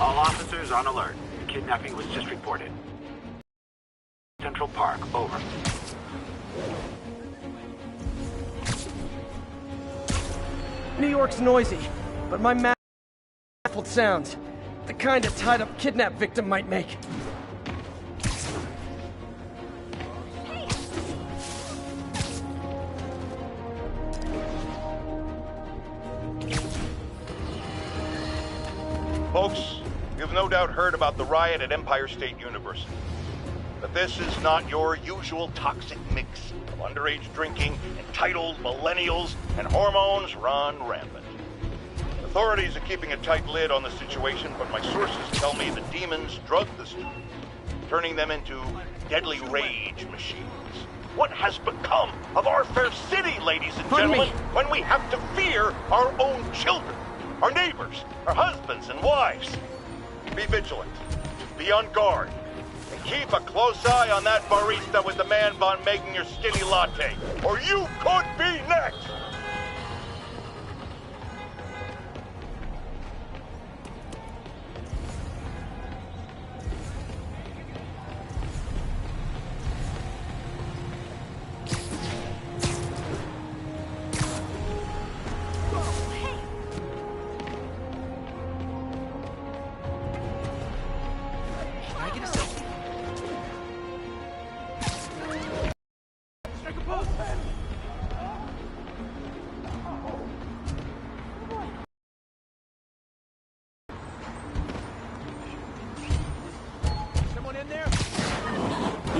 All officers on alert. The kidnapping was just reported. Central Park, over. New York's noisy, but my mouth muffled sounds. The kind a tied-up kidnap victim might make. Folks, you've no doubt heard about the riot at Empire State University. But this is not your usual toxic mix of underage drinking, entitled millennials, and hormones run rampant. Authorities are keeping a tight lid on the situation, but my sources tell me the demons drug the students, turning them into deadly rage machines. What has become of our fair city, ladies and gentlemen, when we have to fear our own children, our neighbors, our husbands and wives? Be vigilant, be on guard, and keep a close eye on that barista with the man bun making your skinny latte, or you could be next!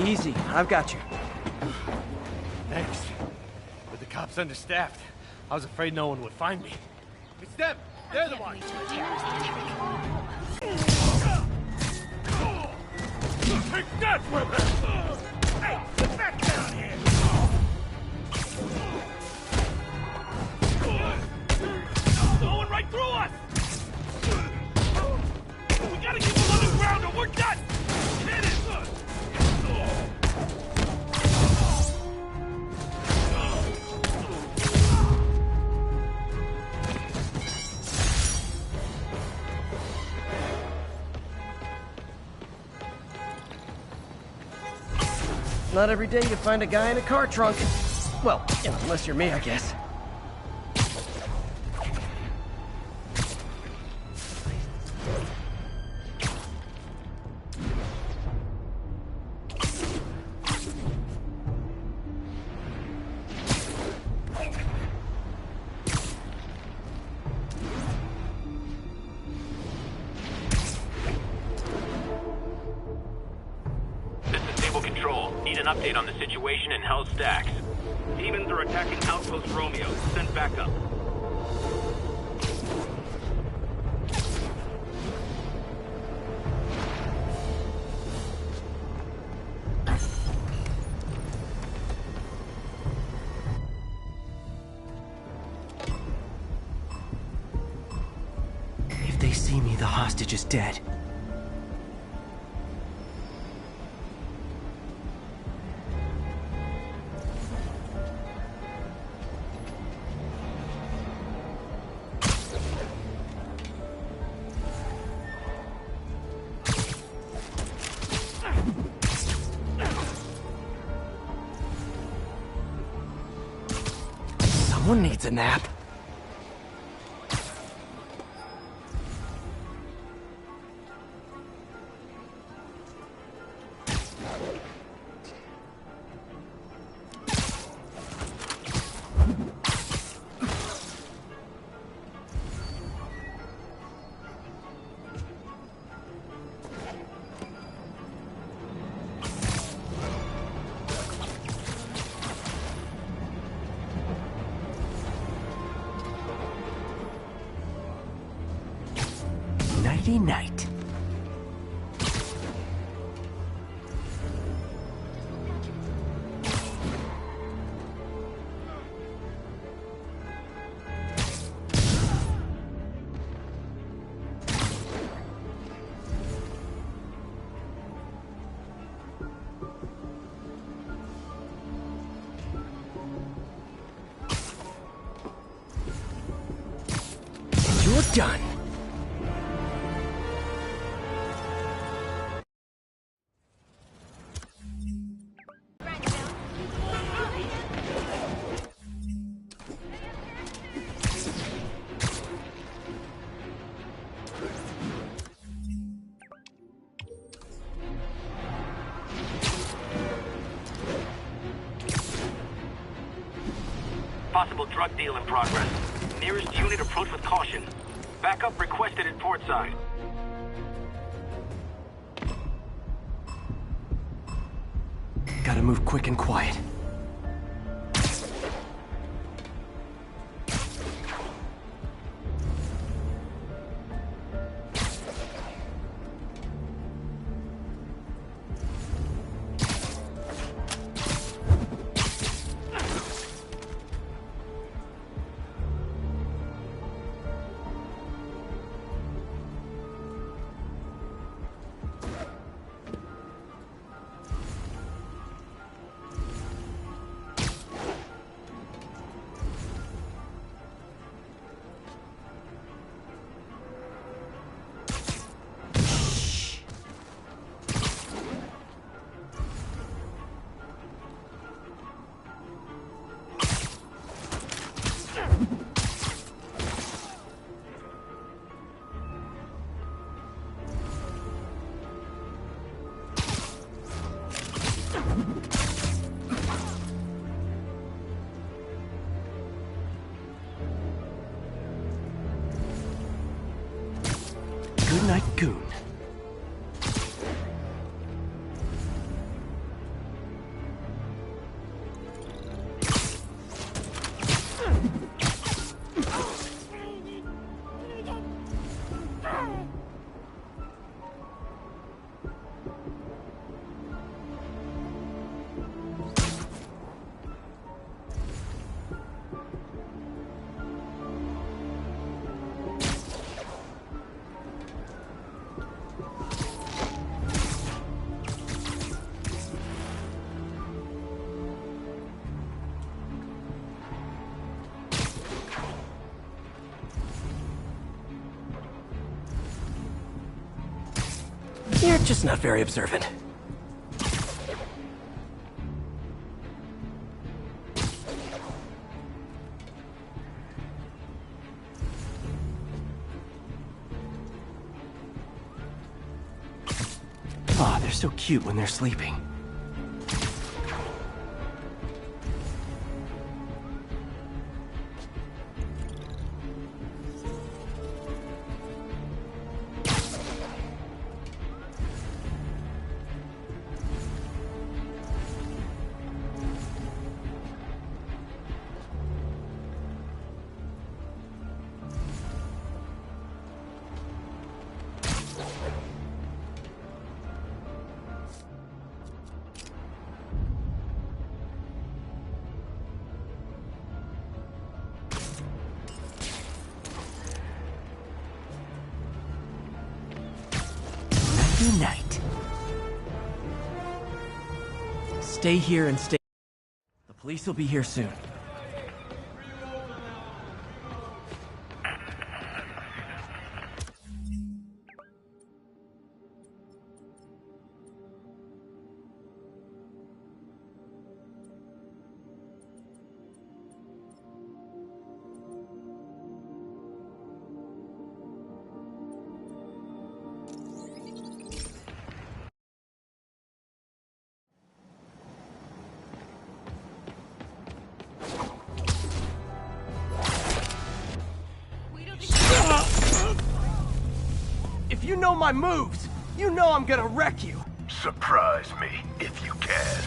Easy, I've got you. Thanks. With the cops understaffed, I was afraid no one would find me. It's them! They're the ones! Take that, weapon! Hey, get back down here! Going right through us! We gotta keep them on the ground or we're done! Hit it! Not every day you find a guy in a car trunk. Well, unless you're me, I guess. An update on the situation in Hell's Stacks. Demons are attacking Outpost Romeo. Send backup. If they see me, the hostage is dead. Someone needs a nap. Nighty night. You're done. possible drug deal in progress. Nearest unit approach with caution. Backup requested at port side. Gotta move quick and quiet. Good night, Goon. You're just not very observant. Aw, they're so cute when they're sleeping. Night. Stay here and stay. The police will be here soon. If you know my moves, you know I'm gonna wreck you. Surprise me, if you can.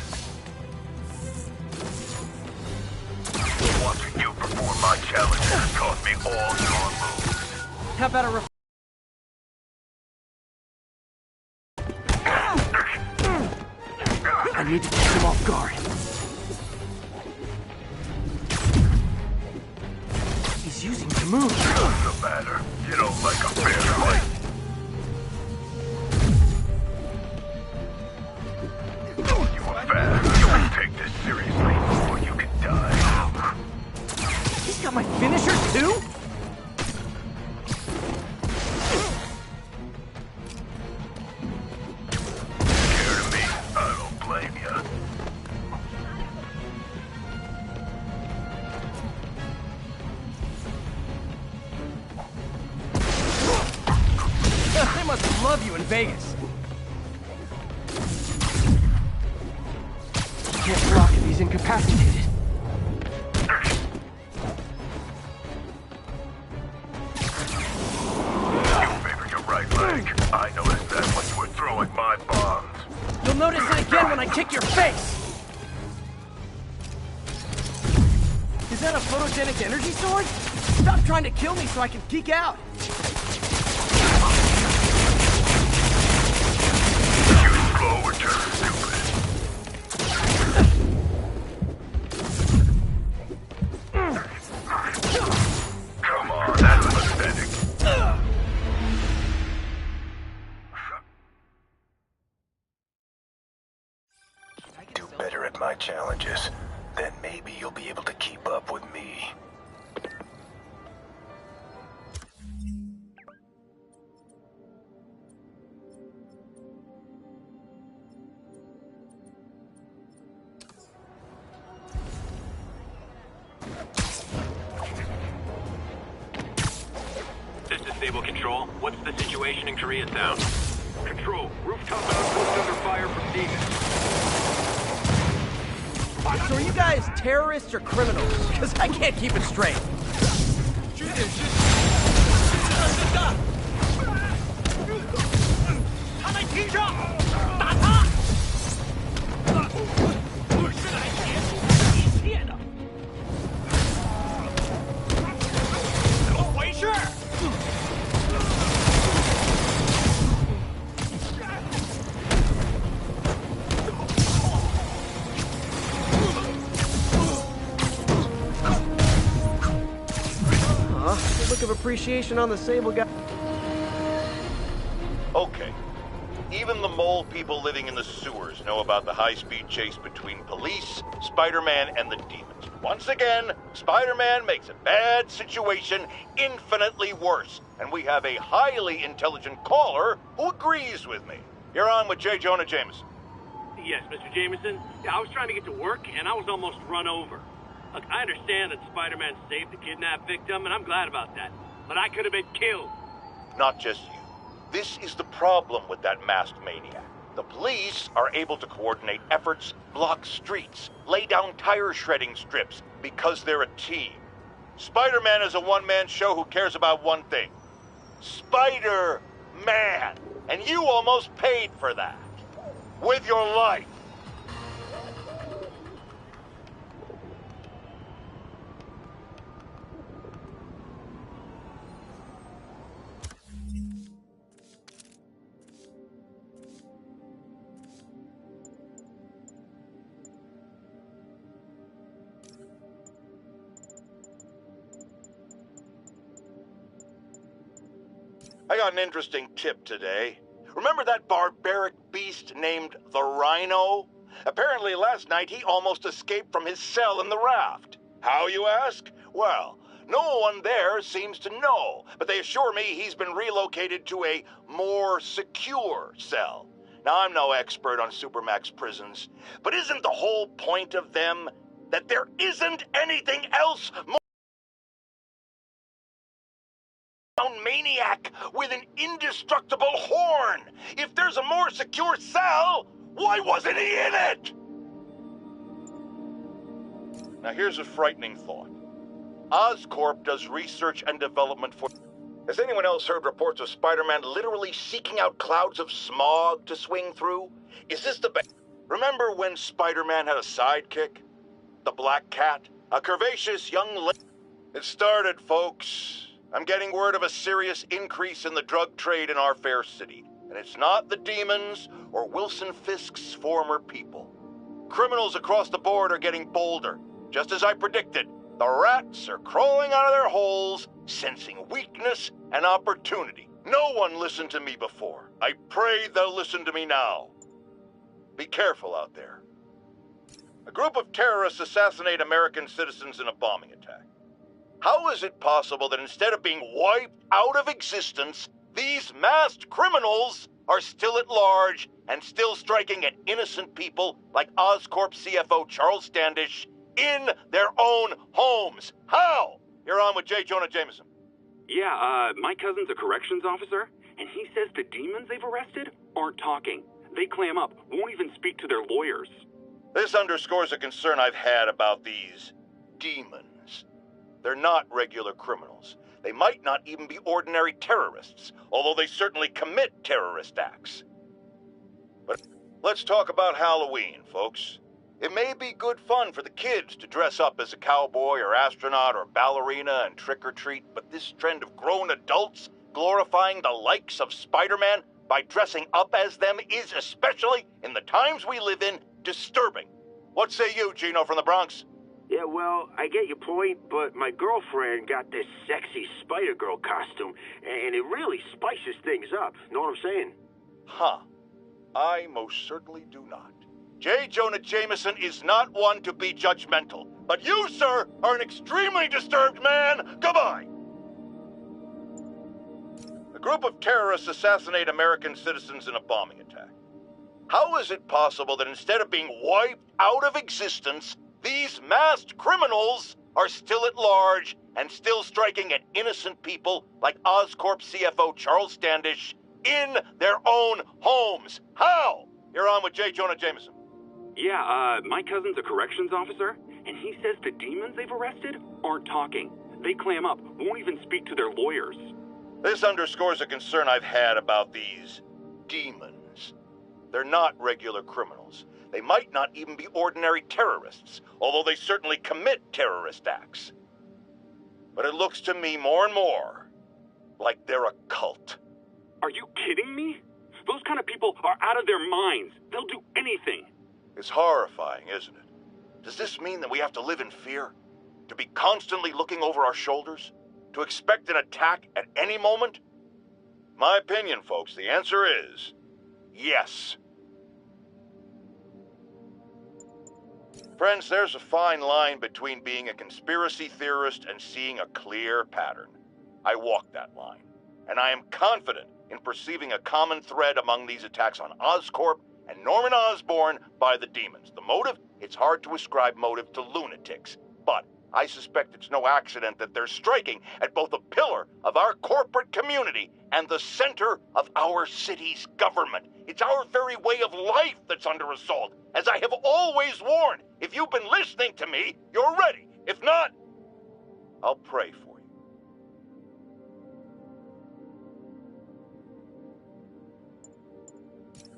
Watching you perform my challenge has taught me all your moves. How about a I need to catch him off guard. He's using the move. What's the matter? You don't like a fair fight? You were fast. You can take this seriously, or you can die. He's got my finishers too? Scared of me? I don't blame you. I must love you in Vegas. Can't block if he's incapacitated. when I kick your face! Is that a photogenic energy sword? Stop trying to kill me so I can geek out! Come on, that's pathetic. Do better at my challenges. Then maybe you'll be able to keep up with me. This is Stable Control. What's the situation in Koreatown? Control, rooftop outpost under fire from demons. So are you guys terrorists or criminals? Because I can't keep it straight. Look of appreciation on the Sable guy. Okay. Even the mole people living in the sewers know about the high-speed chase between police, Spider-Man, and the demons. Once again, Spider-Man makes a bad situation infinitely worse. And we have a highly intelligent caller who agrees with me. You're on with J. Jonah Jameson. Yes, Mr. Jameson. Yeah, I was trying to get to work, and I was almost run over. Look, I understand that Spider-Man saved the kidnapped victim, and I'm glad about that. But I could have been killed. Not just you. This is the problem with that masked maniac. The police are able to coordinate efforts, block streets, lay down tire shredding strips, because they're a team. Spider-Man is a one-man show who cares about one thing. Spider-Man! And you almost paid for that. With your life. I got an interesting tip today. Remember that barbaric beast named the Rhino? Apparently last night he almost escaped from his cell in the raft. How, you ask? Well, no one there seems to know, but they assure me he's been relocated to a more secure cell. Now, I'm no expert on Supermax prisons, but isn't the whole point of them that there isn't anything else more maniac with an indestructible horn? If there's a more secure cell, why wasn't he in it? Now here's a frightening thought. Oscorp does research and development for... Has anyone else heard reports of Spider-Man literally seeking out clouds of smog to swing through? Is this the best? Remember when Spider-Man had a sidekick? The Black Cat? A curvaceous young lady? It started, folks. I'm getting word of a serious increase in the drug trade in our fair city. And it's not the demons or Wilson Fisk's former people. Criminals across the board are getting bolder. Just as I predicted, the rats are crawling out of their holes, sensing weakness and opportunity. No one listened to me before. I pray they'll listen to me now. Be careful out there. A group of terrorists assassinate American citizens in a bombing attack. How is it possible that instead of being wiped out of existence, these masked criminals are still at large and still striking at innocent people like Oscorp CFO Charles Standish in their own homes? How? You're on with J. Jonah Jameson. Yeah, my cousin's a corrections officer, and he says the demons they've arrested aren't talking. They clam up, won't even speak to their lawyers. This underscores a concern I've had about these demons. They're not regular criminals. They might not even be ordinary terrorists, although they certainly commit terrorist acts. But Let's talk about Halloween, folks. It may be good fun for the kids to dress up as a cowboy or astronaut or ballerina and trick-or-treat, but this trend of grown adults glorifying the likes of Spider-Man by dressing up as them is, especially in the times we live in, disturbing. What say you, Gino from the Bronx? Yeah, well, I get your point, but my girlfriend got this sexy Spider-Girl costume, and it really spices things up. Know what I'm saying? Huh. I most certainly do not. J. Jonah Jameson is not one to be judgmental, but you, sir, are an extremely disturbed man. Goodbye. A group of terrorists assassinate American citizens in a bombing attack. How is it possible that instead of being wiped out of existence, these masked criminals are still at large and still striking at innocent people like Oscorp CFO Charles Standish in their own homes? How? You're on with J. Jonah Jameson. Yeah, my cousin's a corrections officer, and he says the demons they've arrested aren't talking. They clam up, won't even speak to their lawyers. This underscores a concern I've had about these demons. They're not regular criminals. They might not even be ordinary terrorists, although they certainly commit terrorist acts. But it looks to me more and more like they're a cult. Are you kidding me? Those kind of people are out of their minds. They'll do anything. It's horrifying, isn't it? Does this mean that we have to live in fear? To be constantly looking over our shoulders? To expect an attack at any moment? My opinion, folks, the answer is yes. Friends, there's a fine line between being a conspiracy theorist and seeing a clear pattern. I walk that line, and I am confident in perceiving a common thread among these attacks on Oscorp and Norman Osborn by the demons. The motive? It's hard to ascribe motive to lunatics, but I suspect it's no accident that they're striking at both a pillar of our corporate community and the center of our city's government. It's our very way of life that's under assault. As I have always warned, if you've been listening to me, you're ready. If not, I'll pray for you.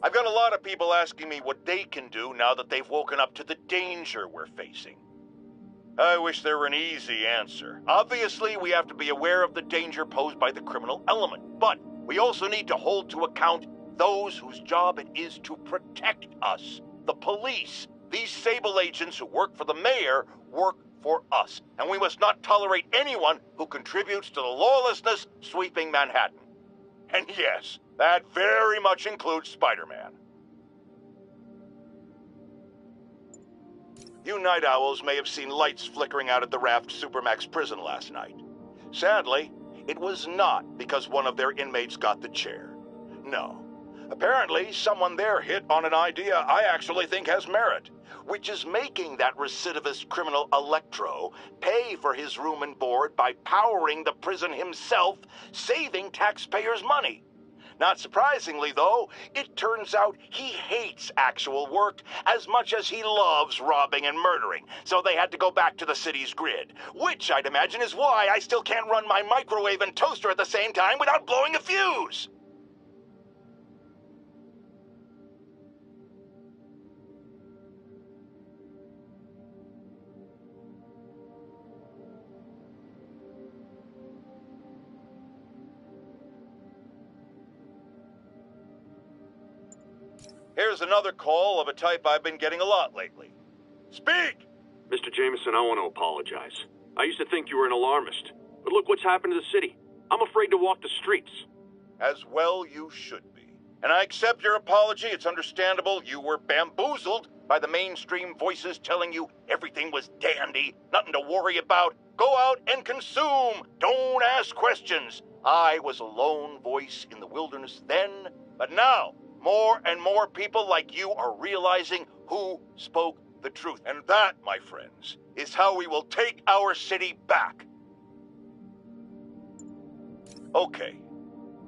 I've got a lot of people asking me what they can do now that they've woken up to the danger we're facing. I wish there were an easy answer. Obviously, we have to be aware of the danger posed by the criminal element, but we also need to hold to account those whose job it is to protect us. The police. These Sable agents who work for the mayor work for us, and we must not tolerate anyone who contributes to the lawlessness sweeping Manhattan. And yes, that very much includes Spider-Man. You night owls may have seen lights flickering out at the Raft Supermax prison last night. Sadly, it was not because one of their inmates got the chair. No. Apparently, someone there hit on an idea I actually think has merit, which is making that recidivist criminal Electro pay for his room and board by powering the prison himself, saving taxpayers' money. Not surprisingly, though, it turns out he hates actual work as much as he loves robbing and murdering, so they had to go back to the city's grid, which I'd imagine is why I still can't run my microwave and toaster at the same time without blowing a fuse. Here's another call of a type I've been getting a lot lately. Speak! Mr. Jameson, I want to apologize. I used to think you were an alarmist, but look what's happened to the city. I'm afraid to walk the streets. As well you should be. And I accept your apology. It's understandable you were bamboozled by the mainstream voices telling you everything was dandy, nothing to worry about. Go out and consume. Don't ask questions. I was a lone voice in the wilderness then, but now more and more people like you are realizing who spoke the truth. And that, my friends, is how we will take our city back. Okay.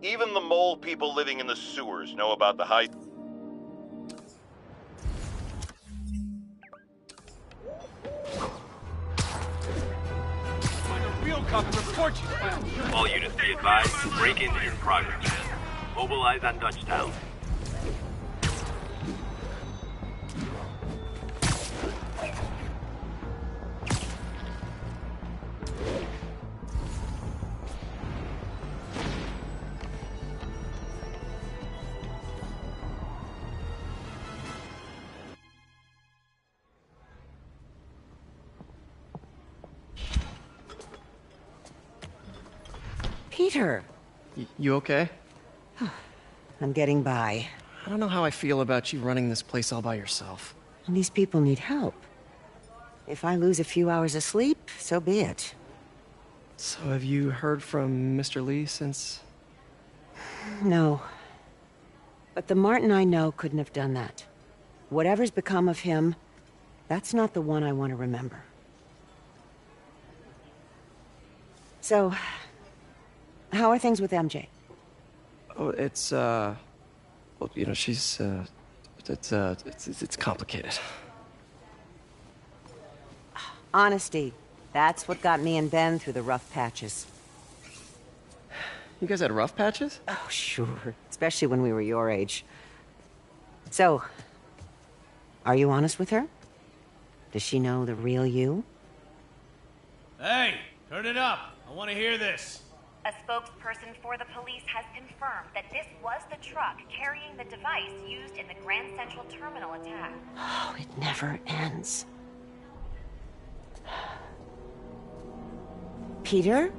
Even the mole people living in the sewers know about the high... Find a real cop and report you. All units be advised, break-in in progress. Mobilize on Dutchtown. Peter! You okay? I'm getting by. I don't know how I feel about you running this place all by yourself. And these people need help. If I lose a few hours of sleep, so be it. So have you heard from Mr. Lee since... No. But the Martin I know couldn't have done that. Whatever's become of him, that's not the one I want to remember. So, how are things with MJ? Oh, it's, well, you know, she's, it's complicated. Honesty. That's what got me and Ben through the rough patches. You guys had rough patches? Oh, sure. Especially when we were your age. So, are you honest with her? Does she know the real you? Hey, turn it up. I want to hear this. A spokesperson for the police has confirmed that this was the truck carrying the device used in the Grand Central Terminal attack. Oh, it never ends. Peter?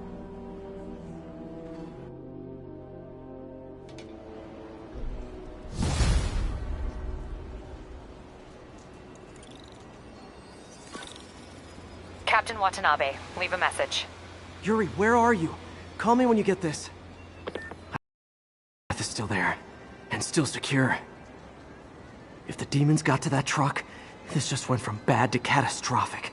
Captain Watanabe, leave a message. Yuri, where are you? Call me when you get this. Path is still there, and still secure. If the demons got to that truck, this just went from bad to catastrophic.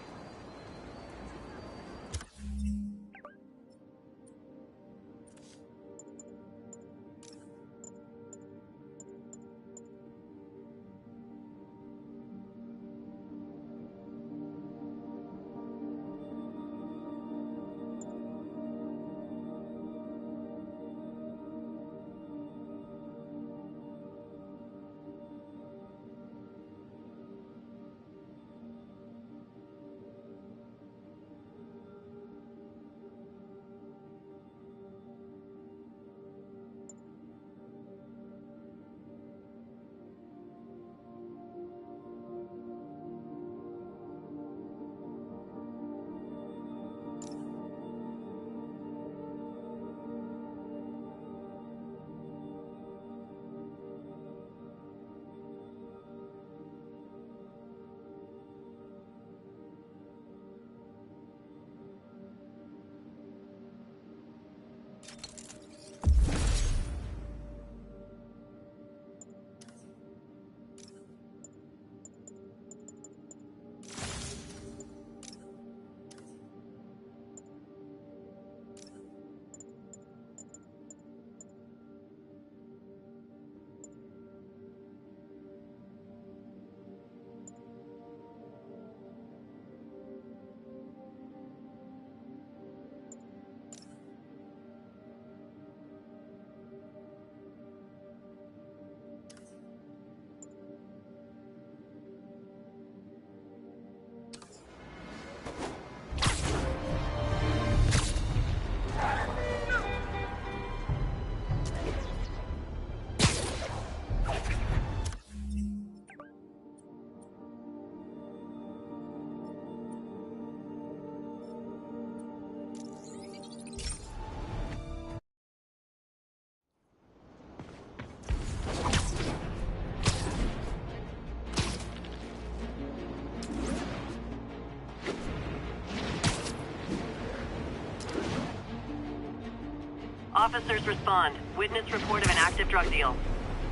Officers respond. Witness report of an active drug deal.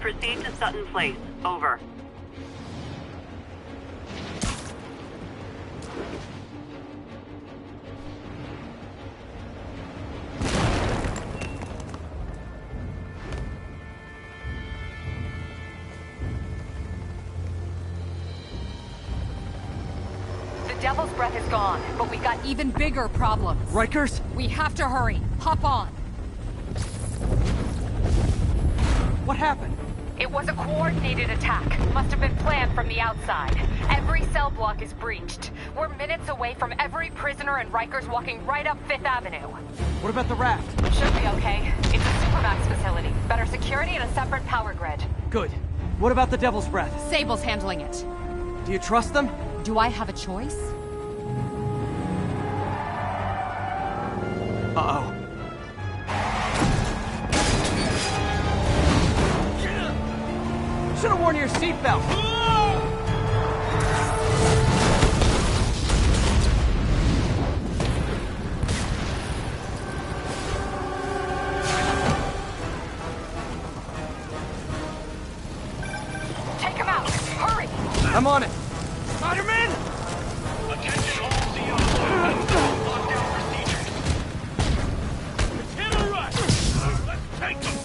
Proceed to Sutton Place. Over. The Devil's Breath is gone, but we got even bigger problems. Rikers? We have to hurry. Hop on. What happened? It was a coordinated attack. Must have been planned from the outside. Every cell block is breached. We're minutes away from every prisoner and Rikers walking right up 5th Avenue. What about the raft? Should be okay. It's a Supermax facility. Better security and a separate power grid. Good. What about the Devil's Breath? Sable's handling it. Do you trust them? Do I have a choice? Uh-oh. your seatbelt. Take him out! Hurry! I'm on it. Spider-Man! Attention all COs. Lockdown procedures. Hit or rush! Let's take them!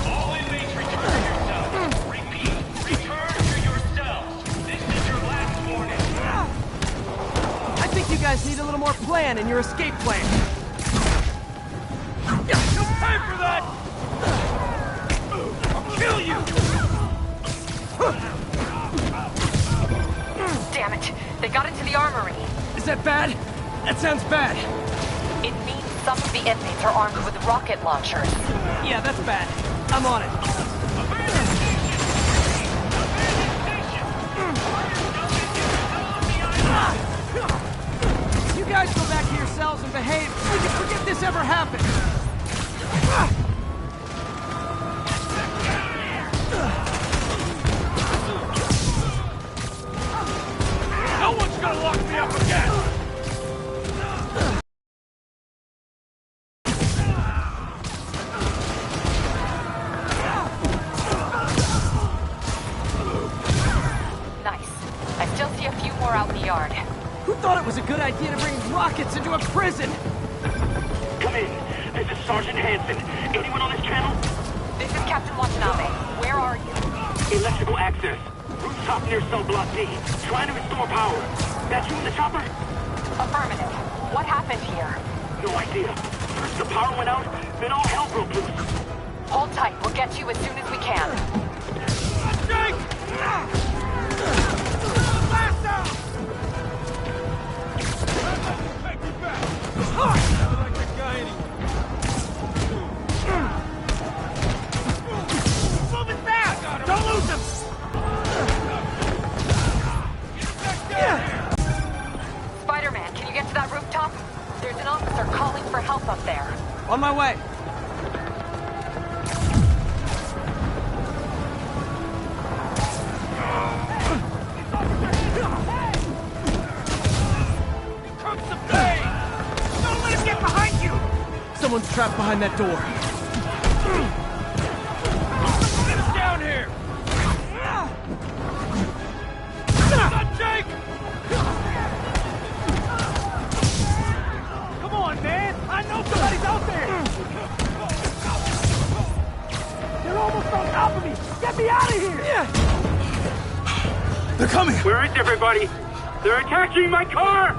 All inmates return to your cells. Repeat, return to your cells. This is your last warning. I think you guys need a little more plan in your escape plan. You'll pay for that! I'll kill you! Damn it! They got into the armory. Is that bad? That sounds bad. It means some of the inmates are armed with rocket launchers. Yeah, that's bad. I'm on it. You guys go back to your cells and behave. We can forget this ever happened. No one's gonna lock me up again! Nice. I still see a few more out in the yard. Who thought it was a good idea to bring rockets into a prison? Come in. This is Sergeant Hansen. Anyone on this channel? This is Captain Watanabe. Where are you? Electrical access. Rooftop near cell block D. Trying to restore power. That you in the chopper? Affirmative. What happened here? No idea. First the power went out, then all hell broke loose. Hold tight. We'll get you as soon as we can. Jake! Blast out! Take me back! Never like that guy anyway. Move it back! Don't lose him! Spider-Man, can you get to that rooftop? There's an officer calling for help up there. On my way. Crooks of pain! Don't let him get behind you! Someone's trapped behind that door. Get him down here! Not Jake! Come on, man! I know somebody's out there! They're almost on top of me! Get me out of here! They're coming! Where is everybody? They're attacking my car!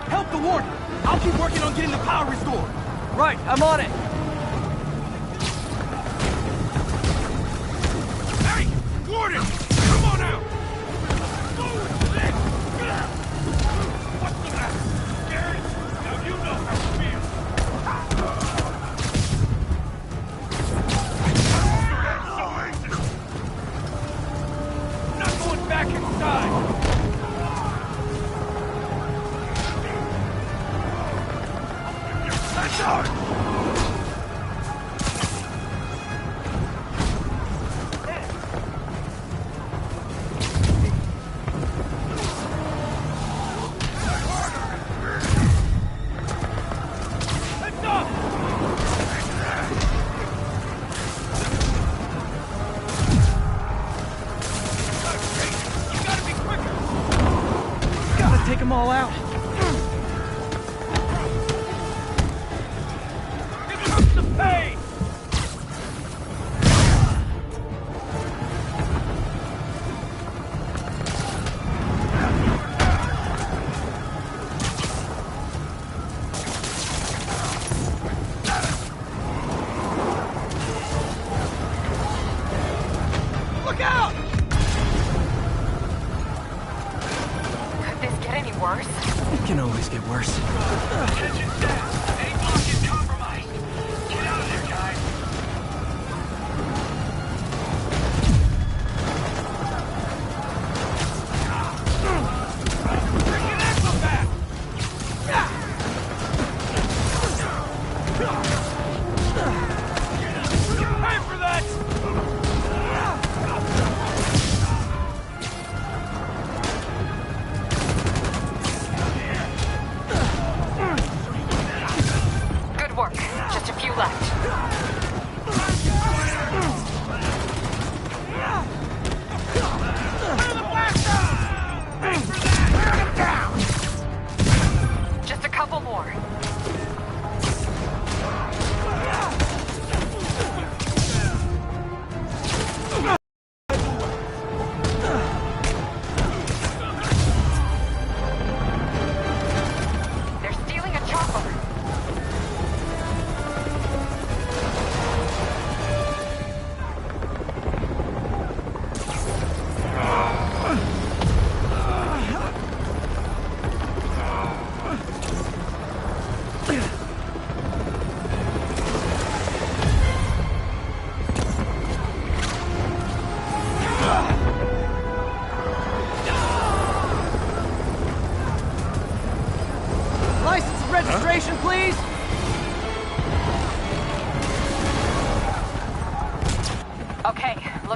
Help the warden! I'll keep working on getting the power restored. Right, I'm on it. Hey! Gordon! Come on out! What's the matter? Scared? Now you know how to feel. So easy! Not going back inside! That's out! Heads up! You gotta be quicker! Gotta take them all out. It hurts the pain! Look out! Could this get any worse? It can always get worse. Attention staff. A block is compromised. Get out of there, guys.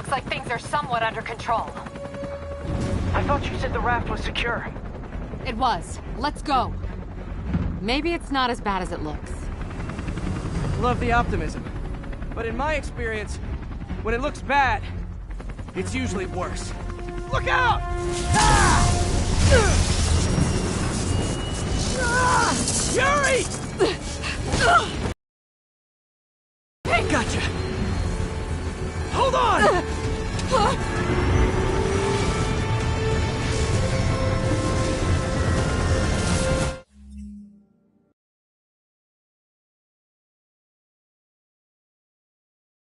Looks like things are somewhat under control. I thought you said the raft was secure. It was. Let's go. Maybe it's not as bad as it looks. Love the optimism. But in my experience, when it looks bad, it's usually worse. Look out! Yuri! Gotcha!